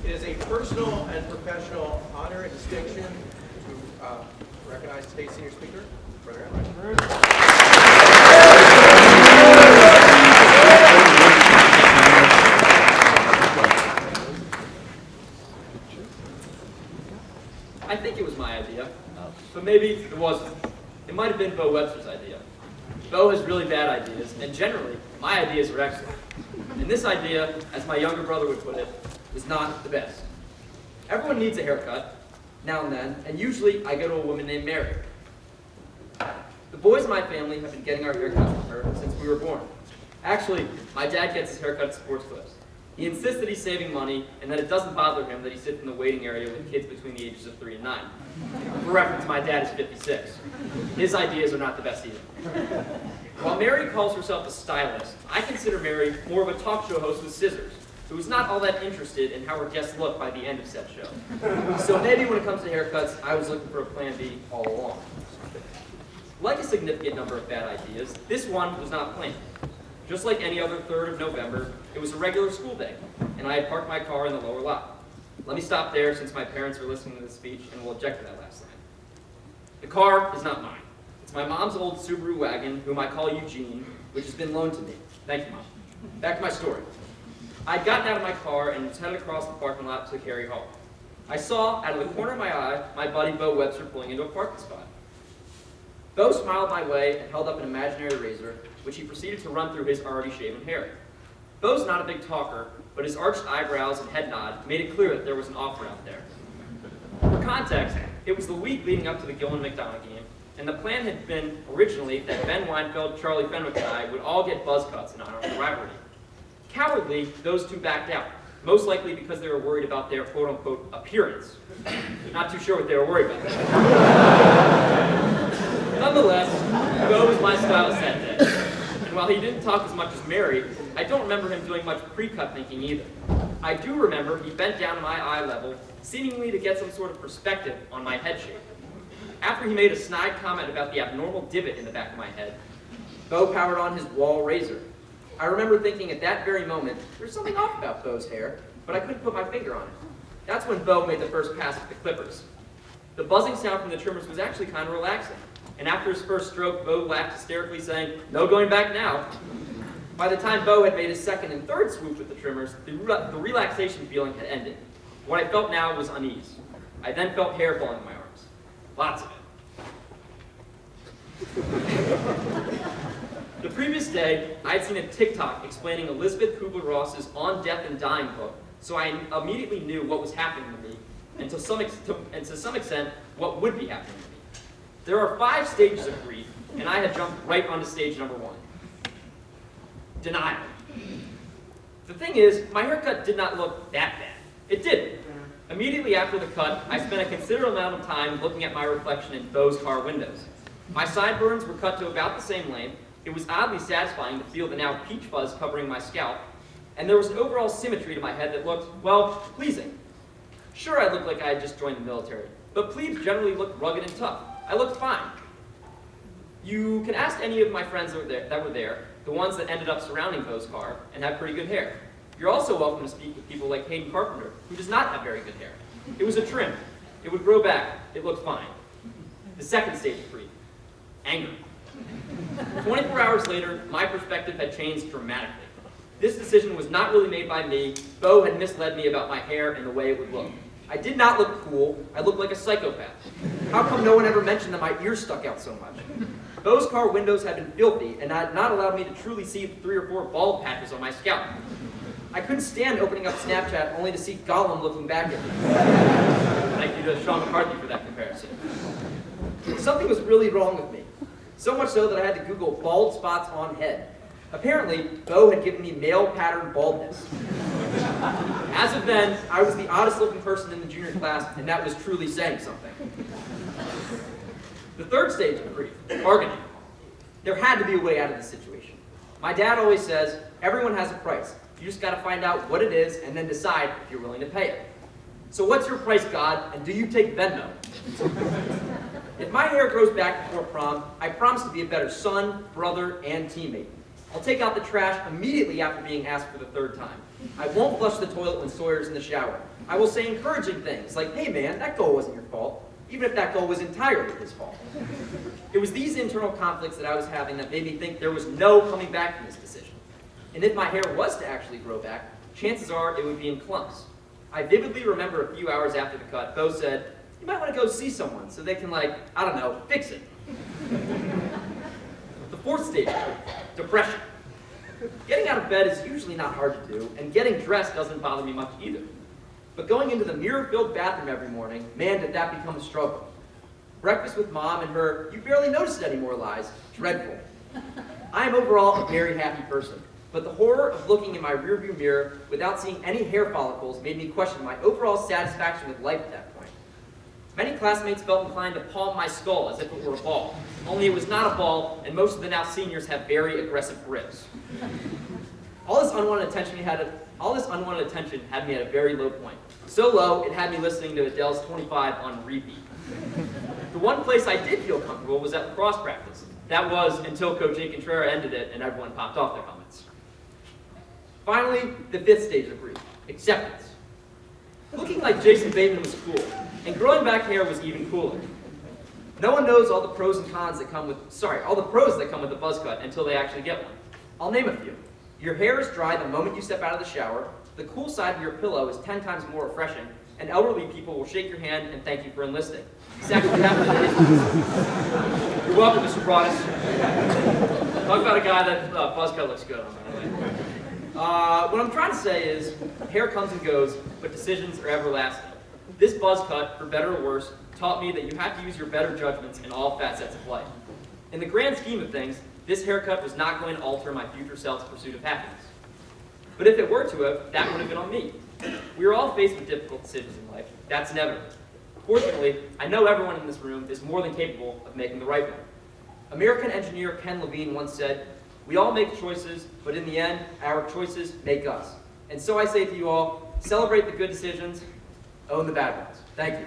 It is a personal and professional honor and distinction to recognize today's senior speaker, Brenner Enright. I think it was my idea, but maybe it wasn't. It might have been Bo Webster's idea. Bo has really bad ideas, and generally, my ideas are excellent. And this idea, as my younger brother would put it, is not the best. Everyone needs a haircut, now and then, and usually I go to a woman named Mary. The boys in my family have been getting our haircuts from her since we were born. Actually, my dad gets his haircut at Sports Clips. He insists that he's saving money and that it doesn't bother him that he sits in the waiting area with kids between the ages of 3 and 9. For reference, my dad is 56. His ideas are not the best either. While Mary calls herself a stylist, I consider Mary more of a talk show host with scissors, who is not all that interested in how her guests look by the end of said show. So maybe when it comes to haircuts, I was looking for a plan B all along. Like a significant number of bad ideas, this one was not planned. Just like any other 3rd of November, it was a regular school day, and I had parked my car in the lower lot. Let me stop there since my parents are listening to this speech and will object to that last line. The car is not mine. It's my mom's old Subaru wagon, whom I call Eugene, which has been loaned to me. Thank you, Mom. Back to my story. I'd gotten out of my car and was headed across the parking lot to Cary Hall. I saw, out of the corner of my eye, my buddy Bo Webster pulling into a parking spot. Bo smiled my way and held up an imaginary razor, which he proceeded to run through his already shaven hair. Bo's not a big talker, but his arched eyebrows and head nod made it clear that there was an offer out there. For context, it was the week leading up to the Gilman McDonough game, and the plan had been originally that Ben Weinfeld, Charlie Fenwick, and I would all get buzz cuts in honor of the rivalry. Cowardly, those two backed out, most likely because they were worried about their quote-unquote appearance. Not too sure what they were worried about. Nonetheless, Bo was my stylist that day. And while he didn't talk as much as Mary, I don't remember him doing much pre-cut thinking either. I do remember he bent down to my eye level, seemingly to get some sort of perspective on my head shape. After he made a snide comment about the abnormal divot in the back of my head, Bo powered on his wall razor. I remember thinking at that very moment, there's something off about Bo's hair, but I couldn't put my finger on it. That's when Bo made the first pass with the clippers. The buzzing sound from the trimmers was actually kind of relaxing, and after his first stroke, Bo laughed hysterically, saying, "No going back now." By the time Bo had made his second and third swoop with the trimmers, the relaxation feeling had ended. What I felt now was unease. I then felt hair falling in my arms. Lots of it. The previous day, I had seen a TikTok explaining Elizabeth Kubler-Ross's On Death and Dying book, so I immediately knew what was happening to me, and to some extent, what would be happening to me. There are 5 stages of grief, and I had jumped right onto stage number 1. Denial. The thing is, my haircut did not look that bad. It didn't. Immediately after the cut, I spent a considerable amount of time looking at my reflection in Bo's car windows. My sideburns were cut to about the same length. It was oddly satisfying to feel the now peach fuzz covering my scalp, and there was an overall symmetry to my head that looked, well, pleasing. Sure, I looked like I had just joined the military, but plebes generally looked rugged and tough. I looked fine. You can ask any of my friends that were there, the ones that ended up surrounding Bo's car, and had pretty good hair. You're also welcome to speak with people like Hayden Carpenter, who does not have very good hair. It was a trim. It would grow back. It looked fine. The second stage of grief, anger. 24 hours later, my perspective had changed dramatically. This decision was not really made by me. Bo had misled me about my hair and the way it would look. I did not look cool. I looked like a psychopath. How come no one ever mentioned that my ears stuck out so much? Bo's car windows had been filthy and had not allowed me to truly see the 3 or 4 bald patches on my scalp. I couldn't stand opening up Snapchat only to see Gollum looking back at me. Thank you to Sean McCarthy for that comparison. Something was really wrong with me. So much so that I had to Google bald spots on head. Apparently, Bo had given me male pattern baldness. As of then, I was the oddest looking person in the junior class, and that was truly saying something. The third stage of grief, bargaining. There had to be a way out of this situation. My dad always says, everyone has a price. You just gotta find out what it is and then decide if you're willing to pay it. So what's your price, God, and do you take Venmo? If my hair grows back before prom, I promise to be a better son, brother, and teammate. I'll take out the trash immediately after being asked for the 3rd time. I won't flush the toilet when Sawyer's in the shower. I will say encouraging things like, hey man, that goal wasn't your fault, even if that goal was entirely his fault. It was these internal conflicts that I was having that made me think there was no coming back from this decision. And if my hair was to actually grow back, chances are it would be in clumps. I vividly remember a few hours after the cut, Bo said, you might want to go see someone so they can, I don't know, fix it. The fourth stage, depression. Getting out of bed is usually not hard to do, and getting dressed doesn't bother me much either. But going into the mirror-filled bathroom every morning, man, did that become a struggle. Breakfast with Mom and her, you barely notice it anymore lies, dreadful. I am overall a very happy person, but the horror of looking in my rearview mirror without seeing any hair follicles made me question my overall satisfaction with life at that point. Many classmates felt inclined to palm my skull as if it were a ball, only it was not a ball, and most of the now seniors have very aggressive grips. All this unwanted attention had me at a very low point. So low, it had me listening to Adele's 25 on repeat. The one place I did feel comfortable was at lacrosse practice. That was until Coach Incontrera ended it and everyone popped off their helmets. Finally, the fifth stage of grief, acceptance. Looking like Jason Bateman was cool, and growing back hair was even cooler. No one knows all the pros that come with the buzz cut until they actually get one. I'll name a few. Your hair is dry the moment you step out of the shower, the cool side of your pillow is 10 times more refreshing, and elderly people will shake your hand and thank you for enlisting. Exactly what happened today. You're welcome, Mr. Broadus. Talk about a guy that buzz cut looks good on, by the way. What I'm trying to say is, hair comes and goes, but decisions are everlasting. This buzz cut, for better or worse, taught me that you have to use your better judgments in all facets of life. In the grand scheme of things, this haircut was not going to alter my future self's pursuit of happiness. But if it were to have, that would have been on me. We are all faced with difficult decisions in life. That's inevitable. Fortunately, I know everyone in this room is more than capable of making the right one. American engineer Ken Levine once said, we all make choices, but in the end, our choices make us. And so I say to you all, celebrate the good decisions, own the bad ones. Thank you.